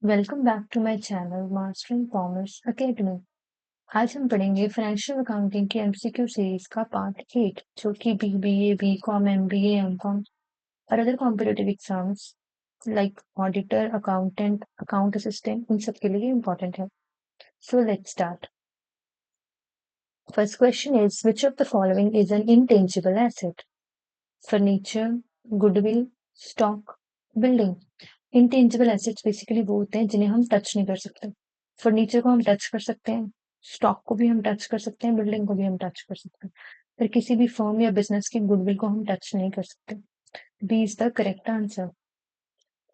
Welcome back to my channel mastering commerce academy. आज हम पढ़ेंगे फाइनेंशियल अकाउंटिंग की एमसीक्यू सीरीज का पार्ट 8 जो कि बीबीए, बीकॉम, एमबीए, एमकॉम और other competitive exams like auditor, accountant, account assistant इन सब के लिए इम्पोर्टेंट है। So let's start. First question is which of the following is an intangible asset? Furniture, goodwill, stock, building. Intangible assets basically वो होते हैं जिन्हें हम टच नहीं कर सकते। फर्नीचर को हम टच कर सकते हैं, स्टॉक को भी हम टच कर सकते हैं, बिल्डिंग को भी हम टच कर सकते हैं, पर किसी भी फर्म या बिजनेस की गुडविल को हम टच नहीं कर सकते। B is the correct answer.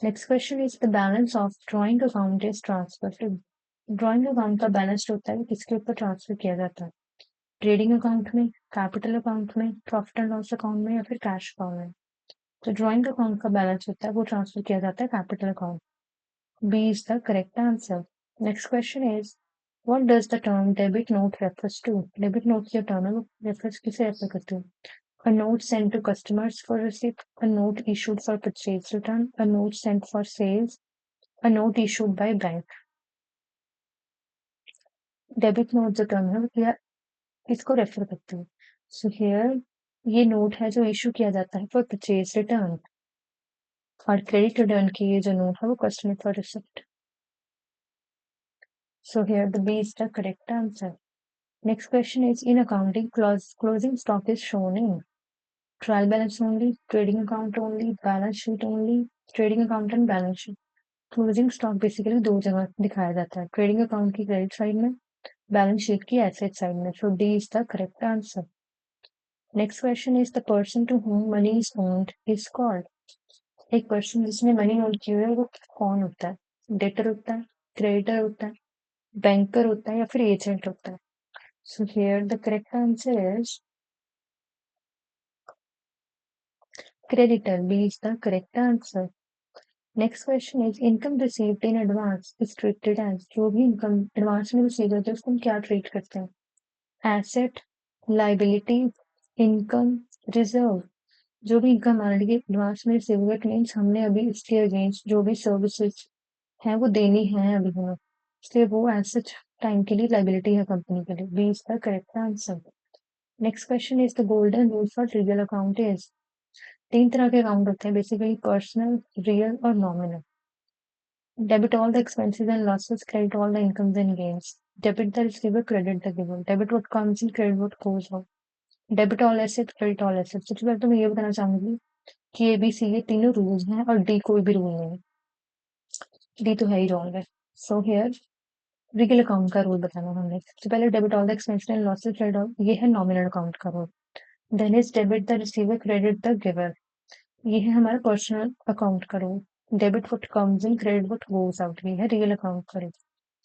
Next question is the balance of drawing account is transfer to. Drawing account का बैलेंस होता है किसके ऊपर ट्रांसफर किया जाता है? ट्रेडिंग अकाउंट में, कैपिटल अकाउंट में, प्रॉफिट एंड लॉस अकाउंट में या फिर कैश अकाउंट में? तो ड्राइंग अकाउंट का बैलेंस होता है वो ट्रांसफर किया जाता है capital account. B is the correct answer. Next question is, what does the term debit note refers to? Debit note की term है वो refers किसे refer करती है? A note sent to customers for receipt, a note issued for purchase return, a note sent for sales, a note issued by bank. Debit note जो term है वो क्या किसको refer करती है? So here ये note है जो issue किया जाता है for purchase return और credit return की ये जो note है वो customer for receipt. So here the B is the correct answer. Next question is, in accounting, closing stock is shown in trial balance only, trading account only, balance sheet only, trading account and balance sheet. Closing stock basically दो जगह दिखाया जाता है, trading account की credit side में, balance sheet की asset side में। So D is the correct answer. Next question is the person to whom money is owed is called. एक पर्सन जिसने मनी ओन की हुई है वो कौन होता है? डेटर होता है, क्रेडिटर होता है, बैंकर होता है या फिर एजेंट होता है? So here the correct answer is creditor. B is the correct answer. Next question is, income received in advance is treated as, जो भी income advance में receive होता है उसको हम क्या treat करते हैं? Asset, liability, income, reserve. जो भी income हमारे लिए advance में receive हुआ, it means हमने अभी इसके against जो भी services हैं वो देनी है अभी हमें, इसलिए वो as such time के लिए liability है कंपनी के लिए। B is the correct answer. Next question is, the golden rule for trivial account is, तीन तरह के अकाउंट होते हैं बेसिकली, पर्सनल, रियल और nominal. Debit all the expenses and losses, credit all the incomes and gains. Debit the receiver, credit the giver. Debit what comes in, credit what goes out. Debit all asset, credit all asset. सबसे पहले तो मैं ये बताना चाहूंगी कि A B C ये तीनों रूल्स हैं और डी कोई भी रूल नहीं है, डी तो है ही रॉन्ग है। सो हियर रियल अकाउंट का रूल बताना हमने। सबसे पहले debit all the expenses and losses, credit all, ये है नॉमिनल अकाउंट का rule. Then is debit the receiver, credit the giver, ये है हमारा पर्सनल अकाउंट का rule. Debit what comes in, credit what goes out, ये है रियल अकाउंट का rule.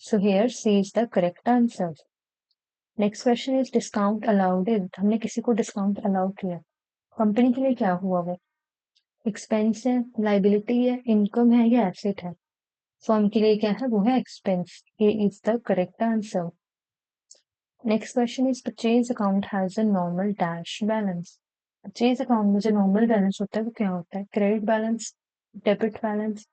So here C is the correct answer. Next question is, discount allowed is, हमने किसी को डिस्काउंट अलाउ किया, कंपनी के लिए क्या हुआ? वो एक्सपेंस है, लाइबिलिटी है, इनकम है या एसेट है? फर्म के लिए क्या है? वो है एक्सपेंस। ये is the correct answer. Next question is, purchase account has a normal dash balance. Purchase account में जो नॉर्मल बैलेंस होता है वो क्या होता है? Credit balance, debit balance,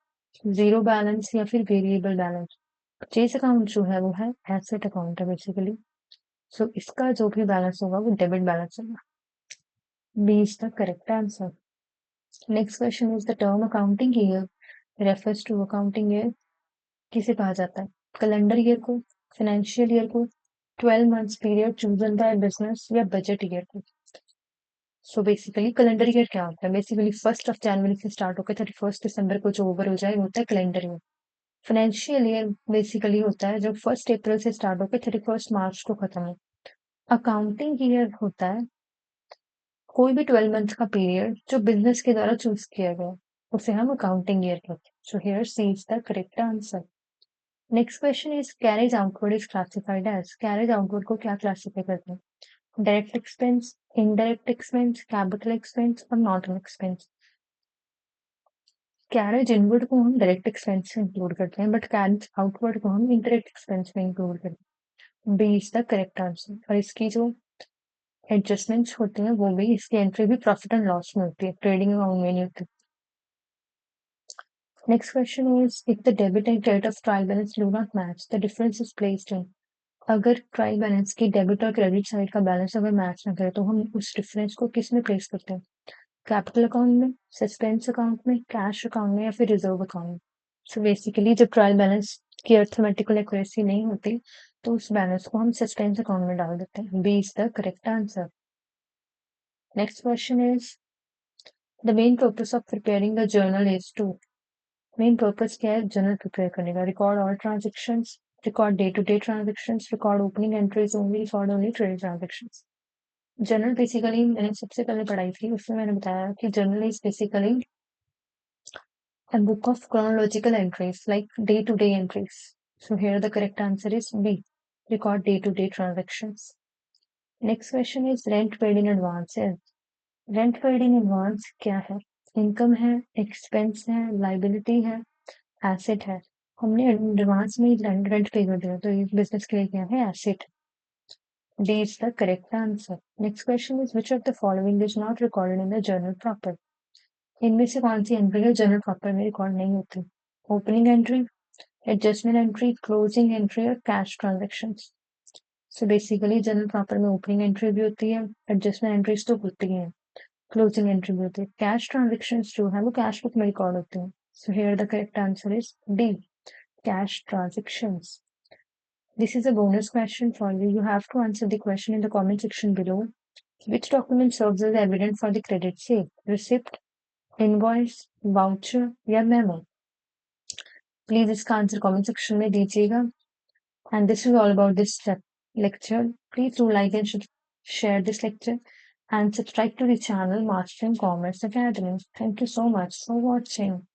zero balance या फिर वेरिएबल बैलेंस? परचेज अकाउंट जो है वो है एसेट अकाउंट है बेसिकली। सो इसका जो भी बैलेंस होगा वो डेबिट बैलेंस होगा। B is the correct answer. Next question is, the term accounting year refers to, accounting year किसे कहा जाता है? कैलेंडर ईयर को, फाइनेंशियल ईयर को, 12 months period chosen by business या बजट ईयर को? सो बेसिकली कैलेंडर ईयर क्या होता है? बेसिकली 1 जनवरी से स्टार्ट होकर 31 दिसंबर को जो ओवर हो जाए वो होता है calendar year. Financial year basically होता है जो 1 अप्रैल से स्टार्ट होकर 31 मार्च को खत्म हो। अकाउंटिंग ईयर होता है कोई भी 12 मंथ का पीरियड जो बिजनेस के द्वारा चूज किया गया, उसे हम अकाउंटिंग ईयर कहते हैं। So here C is the correct answer. Next question is, carriage outward is classified as, carriage outward को क्या क्लासिफाई करते हैं? Direct expense, indirect expense, capital expense और not an expense? Carriage inward को हम direct expense में include करते हैं बट कैरेज आउटवर्ड को हम इनडायरेक्ट एक्सपेंस में इंक्लूड करते हैं। B is the correct answer. और इसकी जो एडजस्टमेंट्स होती हैं वो भी, इसकी एंट्री भी प्रॉफिट एंड लॉस में होती है, ट्रेडिंग अकाउंट में नहीं होती। Next question is, if the debit and credit of trial balance do not match, the difference is placed in. अगर ट्रायल बैलेंस की डेबिट और क्रेडिट साइड का बैलेंस अगर मैच ना करे तो हम उस डिफरेंस को किस में प्लेस करते हैं? कैपिटल अकाउंट में, सस्पेंस अकाउंट में, कैश अकाउंट में या फिर रिजर्व अकाउंट में? सो बेसिकली जब ट्रायल बैलेंस की अर्थमेटिकल एक्यूरेसी नहीं होती तो उस बैलेंस को हम सस्पेंस अकाउंट में डाल देते हैं. B is the correct answer. Next question is, the main purpose of preparing the journal is to. Main purpose क्या है जर्नल प्रिपेयर करने का? Record all transactions, record day to day transactions, record opening entries only, record only trade transactions. Journal basically मैंने सबसे पहले पढ़ाई थी, उसमें मैंने बताया कि journal is basically a book of chronological entries like day to day entries. So here the correct answer is B, record day to day transactions. Next question is, rent paid in advance is. Rent paid in advance क्या है? Income है, expense है, liability है, asset है. हमने advance में rent पे कर दिया तो ये बिजनेस के लिए क्या है? Asset. D is the correct answer. Next question is, which of the following is not recorded in the journal proper? इनमें से कौन सी एंट्री है जर्नल प्रॉपर में रिकॉर्ड नहीं होती? Opening entry, adjustment entry, closing entry और cash transactions. So basically journal proper में ओपनिंग एंट्री भी होती है, एडजस्टमेंट एंट्रीज तो होती है, क्लोजिंग एंट्री भी होती है. कैश ट्रांजेक्शंस जो है वो कैश बुक में रिकॉर्ड होती है. So here the correct answer is D, cash transactions. This is a bonus question for you. You have to answer the question in the comment section below. Which document serves as evidence for the credit sale? Receipt, invoice, voucher या memo? Please इसका answer comment section में दीजिएगा. And this is all about this lecture. Please do like and share this lecture and subscribe to the channel Mastering Commerce Academy. Thank you so much for watching.